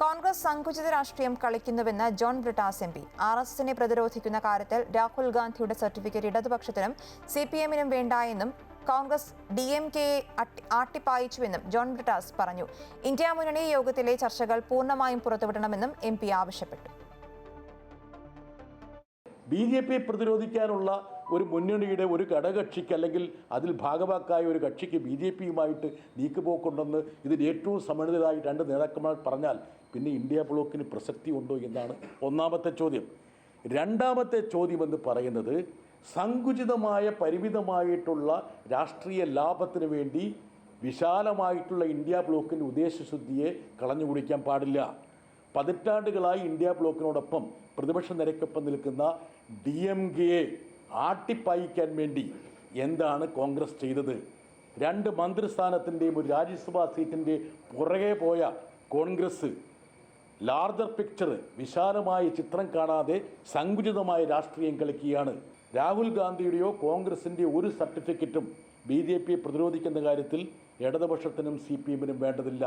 കോൺഗ്രസ് സങ്കുചിത രാഷ്ട്രീയം കളിക്കുന്നുവെന്ന് John Brittas M P. RSSനെ പ്രതിരോധിക്കുന്ന കാര്യത്തിൽ രാഹുൽ ഗാന്ധിയുടെ സർട്ടിഫിക്കറ്റ് ഇടതുപക്ഷത്തിനും CPM-നും വേണ്ടായെന്നും കോൺഗ്രസ് DMK-യെ ആട്ടിപ്പായിച്ചുവെന്നും ജോൺ ബ്രിട്ടാസ് പറഞ്ഞു. ഇന്ത്യ മുന്നണി യോഗത്തിലെ ചർച്ചകൾ പൂർണ്ണമായും പുറത്തുവിടണമെന്നും MP ആവശ്യപ്പെട്ടു. BJP പ്രതിരോധിക്കാനുള്ള ഒരു മുന്നണിയുടെ ഒരു ഘടകകക്ഷിക്ക് അല്ലെങ്കിൽ അതിൽ ഭാഗവാക്കായ ഒരു കക്ഷിക്ക് BJP-യുമായിട്ട് നീക്കുപോക്കുണ്ടെന്ന് ഇതിൽ ഏറ്റവും സമ്മതിതരായി രണ്ട് നേതാക്കന്മാർ പറഞ്ഞാൽ പിന്നെ ഇന്ത്യ ബ്ലോക്കിന് പ്രസക്തി ഉണ്ടോ എന്നാണ് ഒന്നാമത്തെ ചോദ്യം. രണ്ടാമത്തെ ചോദ്യം എന്ന് പറയുന്നത് സങ്കുചിതമായ പരിമിതമായിട്ടുള്ള രാഷ്ട്രീയ ലാഭത്തിന് വേണ്ടി വിശാലമായിട്ടുള്ള ഇന്ത്യ ബ്ലോക്കിൻ്റെ ഉദ്ദേശശുദ്ധിയെ കളഞ്ഞുകുടിക്കാൻ പാടില്ല. പതിറ്റാണ്ടുകളായി ഇന്ത്യ ബ്ലോക്കിനോടൊപ്പം പ്രതിപക്ഷ നിരക്കൊപ്പം നിൽക്കുന്ന DMK-യെ ആട്ടിപ്പായിക്കാൻ വേണ്ടി എന്താണ് കോൺഗ്രസ് ചെയ്തത്? 2 മന്ത്രിസ്ഥാനത്തിൻ്റെയും ഒരു രാജ്യസഭാ സീറ്റിൻ്റെ പുറകെ പോയ കോൺഗ്രസ് ലാർജർ പിക്ചർ, വിശാലമായ ചിത്രം കാണാതെ സങ്കുചിതമായ രാഷ്ട്രീയം കളിക്കുകയാണ്. രാഹുൽ ഗാന്ധിയുടെയോ കോൺഗ്രസിൻ്റെ ഒരു സർട്ടിഫിക്കറ്റും BJP പ്രതിരോധിക്കുന്ന കാര്യത്തിൽ ഇടതുപക്ഷത്തിനും CPM-നും വേണ്ടതില്ല.